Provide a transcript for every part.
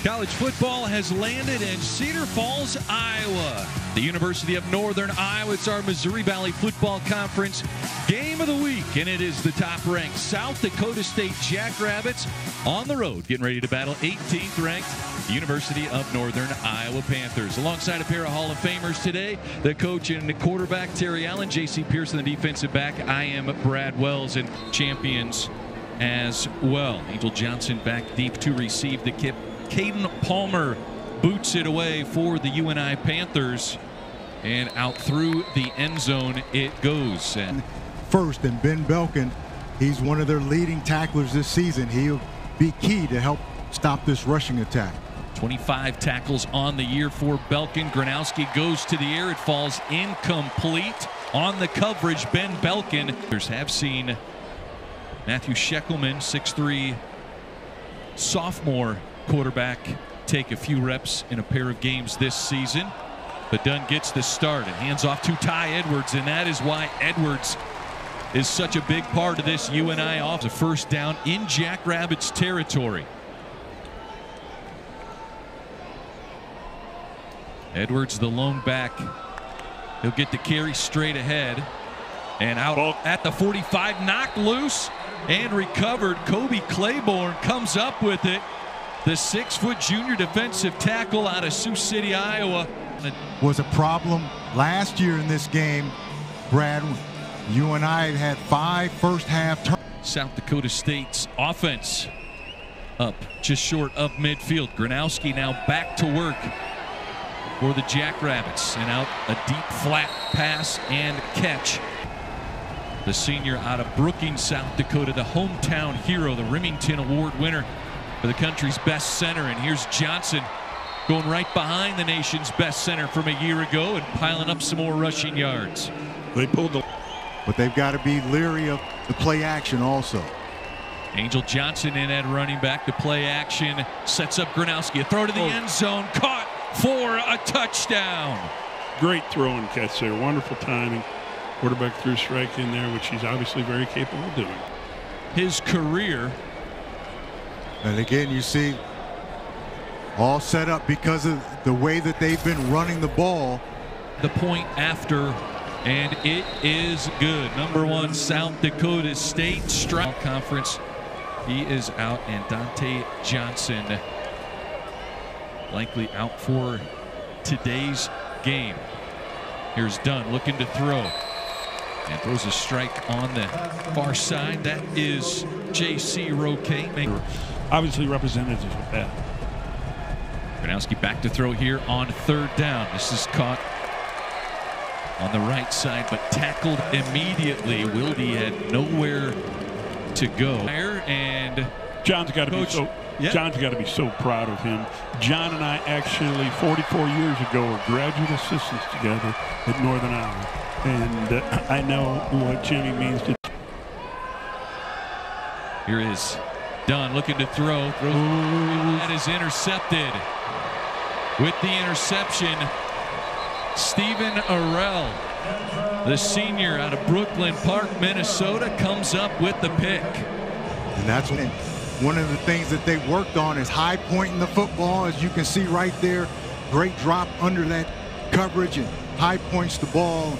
College football has landed in Cedar Falls, Iowa. The University of Northern Iowa. It's our Missouri Valley Football Conference game of the week, and it is the top-ranked South Dakota State Jackrabbits on the road, getting ready to battle 18th-ranked University of Northern Iowa Panthers. Alongside a pair of Hall of Famers today, the coach and quarterback Terry Allen, J.C. Pearson, the defensive back. I am Brad Wells, and champions as well. Angel Johnson back deep to receive the kick. Caden Palmer boots it away for the UNI Panthers, and out through the end zone it goes. And first, and Ben Belkin, he's one of their leading tacklers this season. He'll be key to help stop this rushing attack. 25 tackles on the year for Belkin. Gronowski goes to the air. It falls incomplete on the coverage. Ben Belkin. Have seen Matthew Scheckelman, 6'3" sophomore quarterback, take a few reps in a pair of games this season. But Dunn gets the start and hands off to Ty Edwards, and that is why Edwards is such a big part of this UNI offense. A first down in Jackrabbits territory. Edwards, the lone back. He'll get the carry straight ahead. And out at the 45, knocked loose and recovered. Kobe Claiborne comes up with it. The 6-foot junior defensive tackle out of Sioux City, Iowa. Was a problem last year in this game, Brad. UNI had 5 first-half turnovers. South Dakota State's offense up just short of midfield. Gronowski now back to work for the Jackrabbits, and out a deep flat pass and catch. The senior out of Brookings, South Dakota, the hometown hero, the Remington Award winner for the country's best center. And here's Johnson going right behind the nation's best center from a year ago and piling up some more rushing yards. They pulled the, but they've got to be leery of the play action also. Angel Johnson in at running back. The play action sets up Gronowski. A throw to the end zone, caught for a touchdown. Great throw and catch there. Wonderful timing. Quarterback threw strike in there, which he's obviously very capable of doing. His career. And again, you see all set up because of the way that they've been running the ball. The point after, and it is good. #1 South Dakota State strike conference. He is out, and Dante Johnson likely out for today's game. Here's Dunn looking to throw, and throws a strike on the far side. That is J.C. Roque. Obviously representatives with that. Gronowski back to throw here on 3rd down. This is caught on the right side, but tackled immediately. Wilde had nowhere to go. And John's got to be so. Yeah. John's got to be so proud of him. John and I actually 44 years ago were graduate assistants together at Northern Iowa, and I know what Jimmy means to. Here is Dunn looking to throw. That is intercepted. With the interception, Stephen Arell, the senior out of Brooklyn Park, Minnesota, comes up with the pick. And that's one of the things that they worked on is high pointing the football, as you can see right there. Great drop under that coverage and high points the ball.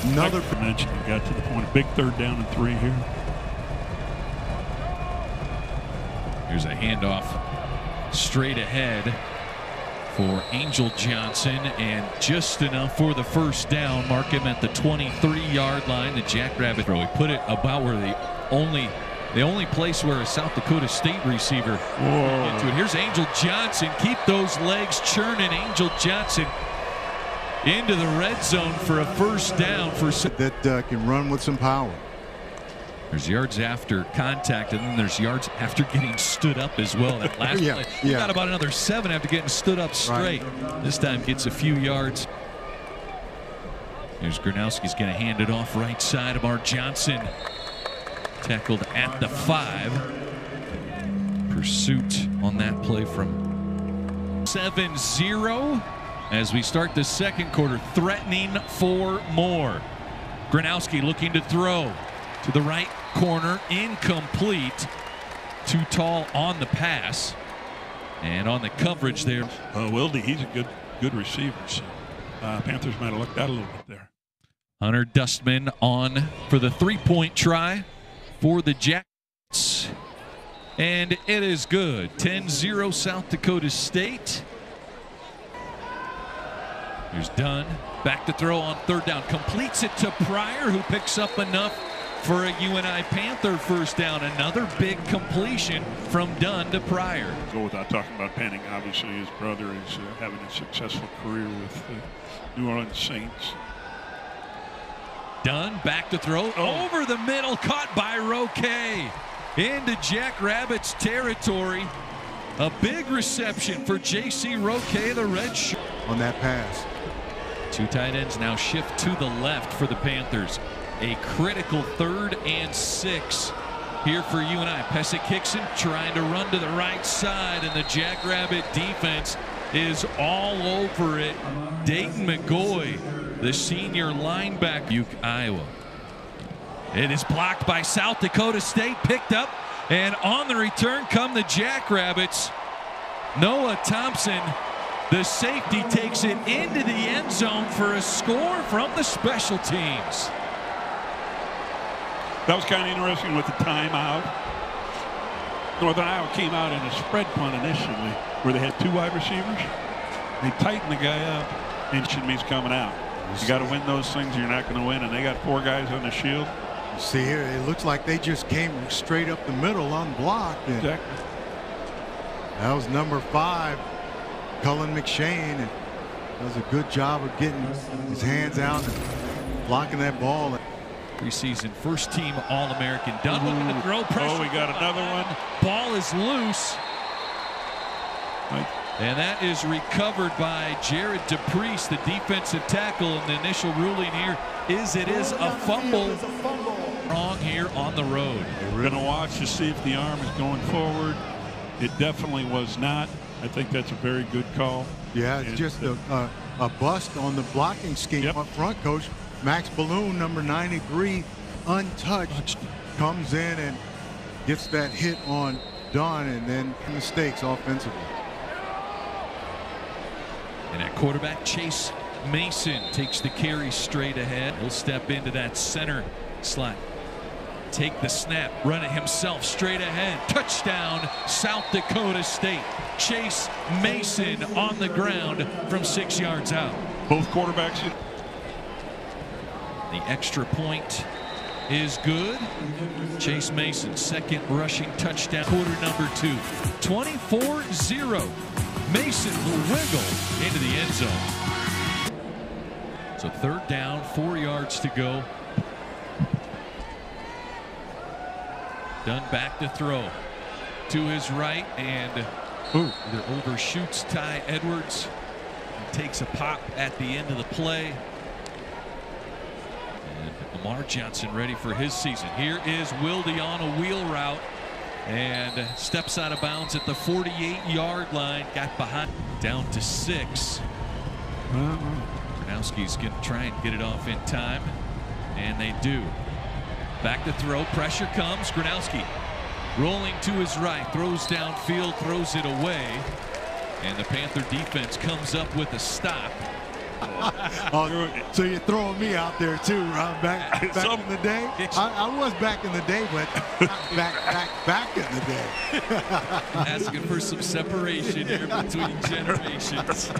Another mention got to the point. A big 3rd down and 3 here. Here's a handoff straight ahead for Angel Johnson, and just enough for the first down. Mark him at the 23-yard line. The Jackrabbit throw. He put it about where the only place where a South Dakota State receiver can get to it. Here's Angel Johnson. Keep those legs churning. Angel Johnson into the red zone for a first down for that can run with some power. There's yards after contact, and then there's yards after getting stood up as well. That last play, he got about another 7 after getting stood up straight. Right. This time gets a few yards. Here's Gronowski's going to hand it off right side. Amar Johnson tackled at the 5. Pursuit on that play from 7-0 as we start the second quarter, threatening for more. Gronowski looking to throw to the right corner, incomplete. Too tall on the pass. And on the coverage there, Wilde, he's a good receiver. So Panthers might have looked out a little bit there. Hunter Dustman on for the three-point try for the Jackets. And it is good. 10-0 South Dakota State. Here's Dunn. Back to throw on third down. Completes it to Pryor, who picks up enough for a UNI Panther first down. Another big completion from Dunn to Pryor. Go without talking about Penning. Obviously, his brother is having a successful career with the New Orleans Saints. Dunn back to throw. Over the middle. Caught by Roque. Into Jackrabbits territory. A big reception for J.C. Roque, the red shirt. On that pass. Two tight ends now shift to the left for the Panthers. A critical 3rd and 6 here for UNI. Pesic Hickson trying to run to the right side, and the Jackrabbit defense is all over it. Dayton McGoy, the senior linebacker, Duke, Iowa. It is blocked by South Dakota State, picked up, and on the return come the Jackrabbits. Noah Thompson, the safety, takes it into the end zone for a score from the special teams. That was kind of interesting with the timeout. Northern Iowa came out in a spread punt initially where they had 2 wide receivers. They tightened the guy up, and he's coming out. You got to win those things, or you're not going to win. And they got 4 guys on the shield. You see here, it looks like they just came straight up the middle unblocked. And Exactly. that was number 5, Cullen McShane, and does a good job of getting his hands out and blocking that ball. Preseason first team All-American. Dunn looking to throw pressure. Oh, we got another one. Ball is loose. Right. And that is recovered by Jared DePriest, the defensive tackle. And the initial ruling here is it is a fumble. Wrong here on the road. We're going to watch to see if the arm is going forward. It definitely was not. I think that's a very good call. Yeah, it's just a bust on the blocking scheme up front, Coach. Max Balloon, number 93, untouched, comes in and gets that hit on Dunn, and then mistakes offensively. And at quarterback, Chase Mason takes the carry straight ahead. He'll step into that center slot. Take the snap, run it himself straight ahead. Touchdown, South Dakota State. Chase Mason on the ground from 6 yards out. Both quarterbacks. The extra point is good. Chase Mason, second rushing touchdown, quarter number 2. 24-0. Mason will wiggle into the end zone. So 3rd down, 4 yards to go. Dunn back to throw. To his right, and either overshoots Ty Edwards. He takes a pop at the end of the play. Lamar Johnson ready for his season. Here is Wilde on a wheel route and steps out of bounds at the 48-yard line. Got behind, down to 6. Gronowski's going to try and get it off in time, and they do. Back to throw. Pressure comes. Gronowski rolling to his right, throws downfield, throws it away, and the Panther defense comes up with a stop. So you're throwing me out there too, Rob, back in the day? I was back in the day, but back in the day. Asking for some separation here between generations.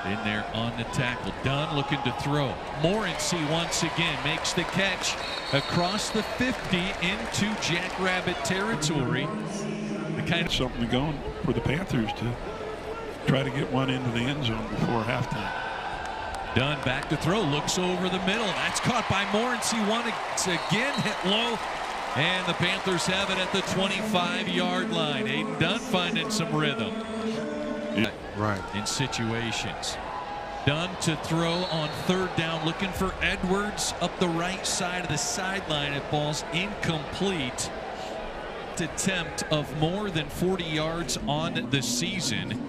In there on the tackle. Dunn looking to throw. Morency once again makes the catch across the 50 into Jackrabbit territory. The kind of something going for the Panthers to try to get one into the end zone before halftime. Dunn back to throw, looks over the middle. That's caught by Morency once again, hit low. And the Panthers have it at the 25-yard line. Aiden Dunn finding some rhythm. Right. In situations. Dunn to throw on 3rd down, looking for Edwards up the right side of the sideline. It falls incomplete. Attempt of more than 40 yards on the season.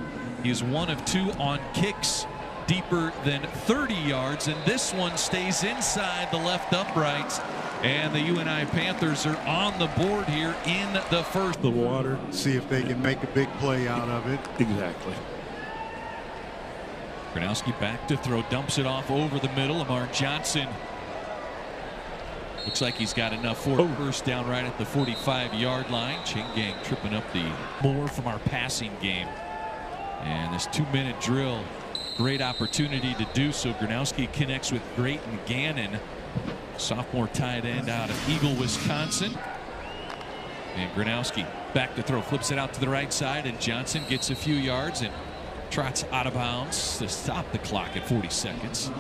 He is 1 of 2 on kicks deeper than 30 yards, and this one stays inside the left uprights And the UNI Panthers are on the board here in the first. The water. See if they can make a big play out of it. Exactly. Gronowski back to throw, dumps it off over the middle. Lamar Johnson looks like he's got enough for a first down right at the 45-yard line. Gang tripping up the more from our passing game. And this 2-minute drill, great opportunity to do so. Gronowski connects with Grayton Gannon, sophomore tight end out of Eagle, Wisconsin. And Gronowski back to throw, flips it out to the right side, and Johnson gets a few yards and trots out of bounds to stop the clock at 40 seconds.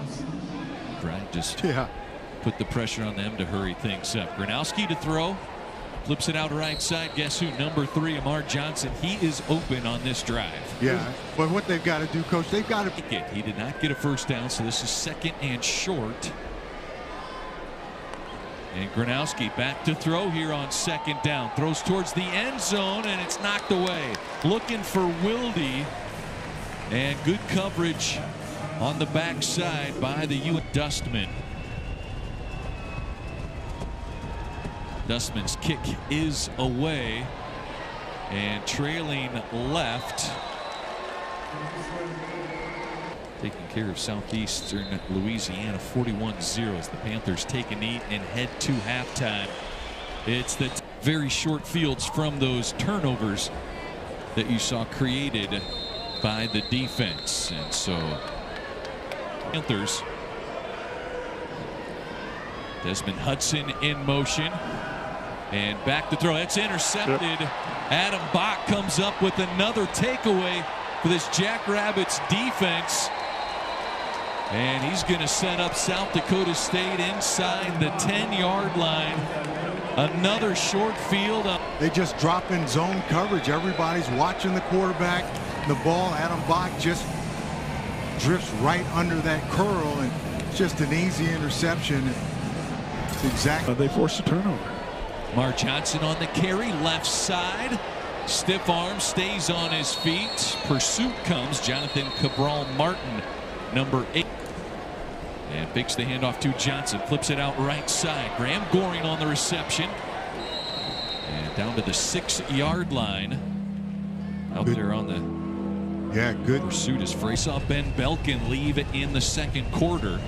Right, just put the pressure on them to hurry things up. Gronowski to throw, flips it out right side. Guess who? Number 3, Lamar Johnson. He is open on this drive. Yeah, but what they've got to do, Coach, they've got to. He did not get a first down, so this is 2nd and short. And Gronowski back to throw here on 2nd down. Throws towards the end zone, and it's knocked away. Looking for Wilde, and good coverage on the backside by the Dustman. Dustman's kick is away, and trailing left. Taking care of Southeastern Louisiana 41-0 as the Panthers take a knee and head to halftime. It's the very short fields from those turnovers that you saw created by the defense. And so Panthers, Desmond Hudson in motion and back to throw. It's intercepted. Adam Bach comes up with another takeaway for this Jackrabbits defense. And he's going to set up South Dakota State inside the 10-yard line. Another short field. They just drop in zone coverage. Everybody's watching the quarterback. The ball, Adam Bach just drifts right under that curl, and it's just an easy interception. It's exactly. They forced a turnover. Lamar Johnson on the carry, left side. Stiff arm, stays on his feet. Pursuit comes. Jonathan Cabral Martin, number 8. And fakes the handoff to Johnson. Flips it out right side. Graham Goring on the reception. And down to the 6-yard line. Out there on the good pursuit as Frey saw Ben Belkin leave it in the 2nd quarter.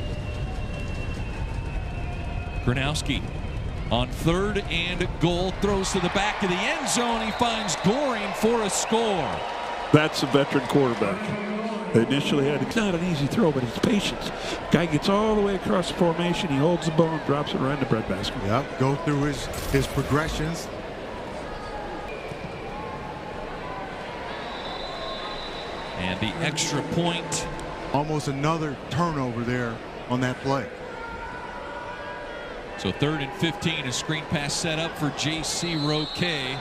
Gronowski on 3rd and goal. Throws to the back of the end zone. He finds Goring for a score. That's a veteran quarterback. They initially it's not an easy throw, but it's patience. Guy gets all the way across the formation. He holds the ball and drops it right in the breadbasket. Yep, go through his progressions. And the extra point. Almost another turnover there on that play. So 3rd and 15, a screen pass set up for J.C. Roquet.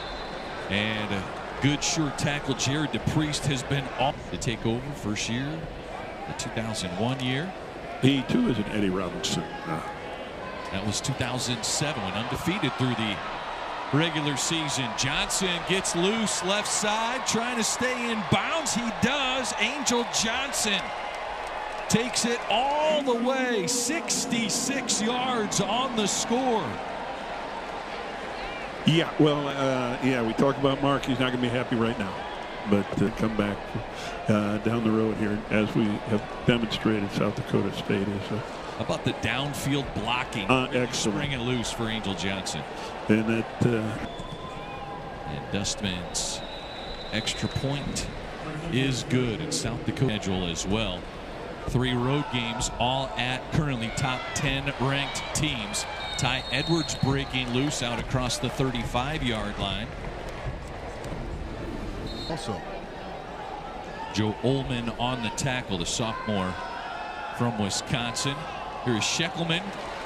And a good sure tackle. Jared DePriest has been off to take over first year, the 2001 year. He too is an Eddie Robinson. That was 2007 when undefeated through the regular season. Johnson gets loose left side, trying to stay in bounds. He does. Angel Johnson takes it all the way, 66 yards on the score. Yeah, well, we talk about Mark. He's not going to be happy right now. But to come back down the road here, as we have demonstrated, South Dakota State is. How about the downfield blocking? Excellent. Spring it loose for Angel Johnson. And that. And Dustman's extra point is good. And South Dakota schedule as well. 3 road games, all at currently top 10 ranked teams. Ty Edwards breaking loose out across the 35-yard line. Also, Joe Ullman on the tackle, the sophomore from Wisconsin. Here is Sheckelman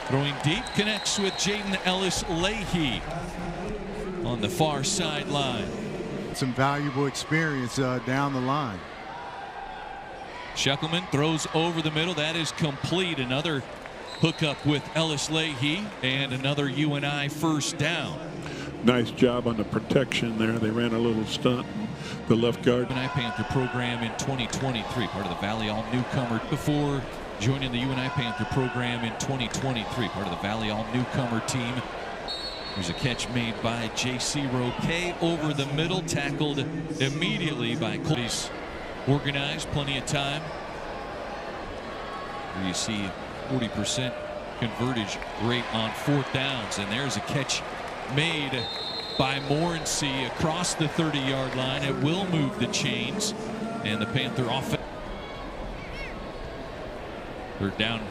throwing deep, connects with Jaden Ellis-Leahy on the far sideline. Some valuable experience down the line. Sheckelman throws over the middle. That is complete. Another hookup with Ellis-Leahy and another UNI first down. Nice job on the protection there. They ran a little stunt. The left guard. UNI Panther program in 2023, part of the Valley All newcomer before joining the UNI Panther program in 2023, part of the Valley All-Newcomer team. There's a catch made by J.C. Roquet over the middle, tackled immediately by Cole. He's organized, plenty of time. Here you see 40% convertage rate on 4th downs, and there's a catch made by Morency across the 30-yard line. It will move the chains, and the Panther offense. 3rd down.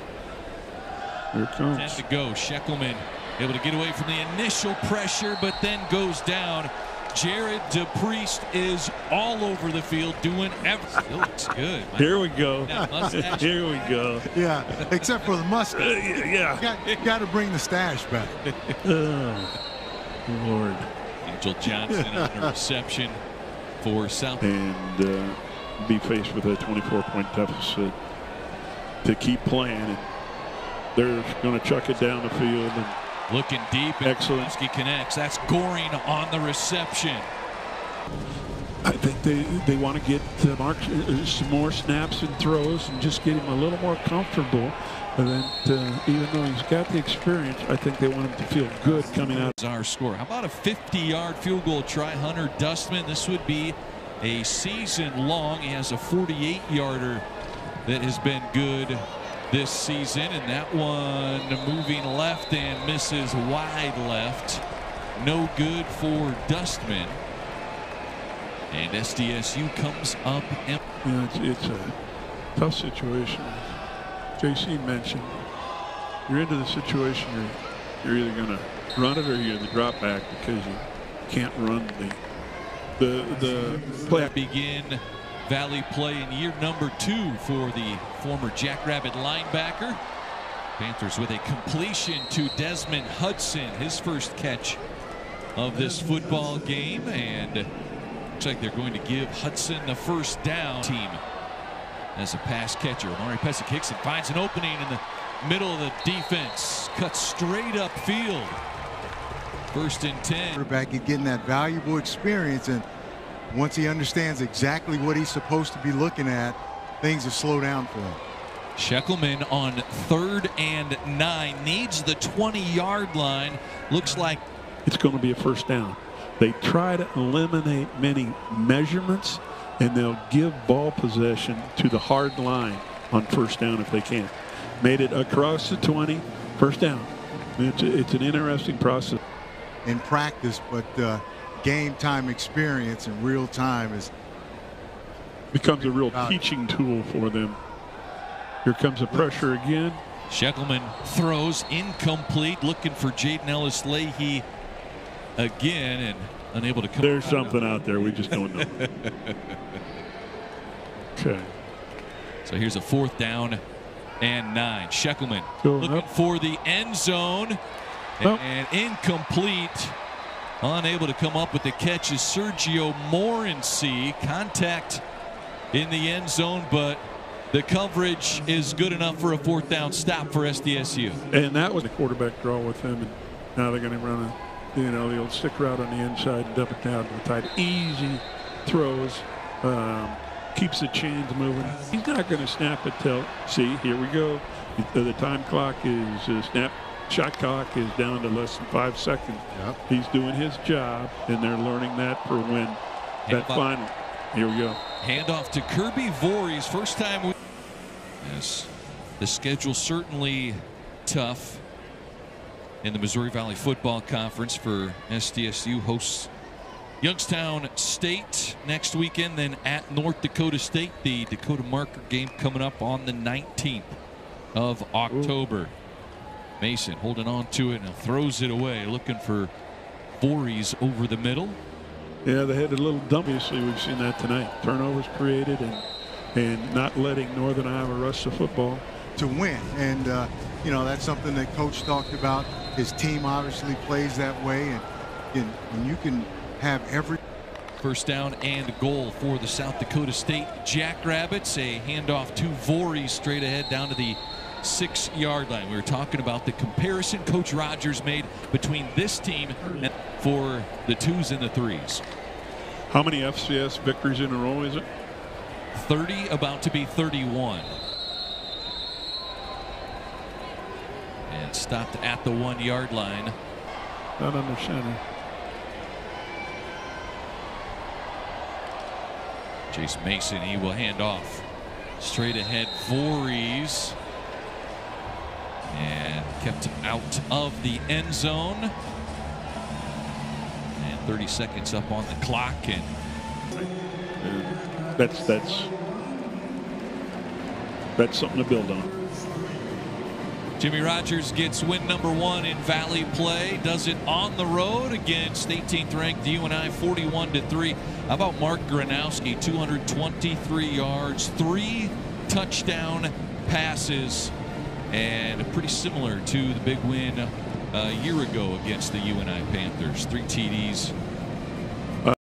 Here it comes. 10 to go. Sheckelman able to get away from the initial pressure, but then goes down. Jared DePriest is all over the field doing everything. Looks good. Here we go. Here we go. Yeah, except for the mustache. Yeah. You got to bring the stash back. Oh, Lord. Angel Johnson on the reception for South. And be faced with a 24-point deficit to keep playing. And they're going to chuck it down the field. And looking deep, and excellent. Connects. That's Goring on the reception. I think they want to get Mark some more snaps and throws and just get him a little more comfortable. And then, even though he's got the experience, I think they want him to feel good coming out. Our score. How about a 50-yard field goal try, Hunter Dustman? This would be a season long. He has a 48-yarder that has been good this season, and that one moving left and misses wide left. No good for Dustman. And SDSU comes up. Yeah, it's a tough situation. JC mentioned you're into the situation you're either going to run it or you're the drop back because you can't run the play. Begin Valley play in year number 2 for the former Jackrabbit linebacker. Panthers with a completion to Desmond Hudson, his first catch of this football game, and looks like they're going to give Hudson the first down. Team as a pass catcher. Amari Pesek-Hickson finds an opening in the middle of the defense, cuts straight upfield. 1st and 10. Quarterback is getting that valuable experience, and once he understands exactly what he's supposed to be looking at, things will slow down for him. Sheckelman on 3rd and 9 needs the 20-yard line. Looks like it's going to be a first down. They try to eliminate many measurements, and they'll give ball possession to the hard line on 1st down if they can. Made it across the 20, 1st down. It's an interesting process in practice, but game time experience in real time becomes a real teaching tool for them. Here comes the pressure again. Sheckelman throws incomplete, looking for Jaden Ellis-Leahy again, and unable to come. There's something out there, we just don't know. Okay. So here's a 4th down and 9. Sheckelman Going looking up for the end zone, and incomplete. Unable to come up with the catch is Sergio Morency. Contact in the end zone, but the coverage is good enough for a 4th down stop for SDSU. And that was the quarterback draw with him, and now they're going to run the old stick route on the inside and dump it down to the tight. Easy throws, keeps the chains moving. He's not going to snap it till, see, here we go. The time clock is shot clock is down to less than 5 seconds. Yep. He's doing his job, and they're learning that for when that final. Here we go. Handoff to Kirby Voorhees. First time. Yes, the schedule certainly tough in the Missouri Valley Football Conference for SDSU. Hosts Youngstown State next weekend, then at North Dakota State. The Dakota Marker game coming up on the 19th of October. Ooh. Mason holding on to it and throws it away, looking for Voorhees over the middle. Yeah, they had a little dump. Obviously, we've seen that tonight. Turnovers created and not letting Northern Iowa rush the football to win. And that's something that Coach talked about. His team obviously plays that way, and when you can have every 1st down and goal for the South Dakota State Jackrabbits. A handoff to Voorhees straight ahead down to the 6-yard line. We were talking about the comparison Coach Rogers made between this team and for the 2s and the 3s. How many FCS victories in a row is it? 30, about to be 31. clock stopped at the 1-yard line. Not under center. Chase Mason, he will hand off straight ahead. Voorhees, and kept out of the end zone. And 30 seconds up on the clock, and that's something to build on. Jimmy Rogers gets win number 1 in Valley play. Does it on the road against 18th ranked UNI 41-3. How about Mark Gronowski? 223 yards, 3 touchdown passes, and pretty similar to the big win a year ago against the UNI Panthers. 3 TDs,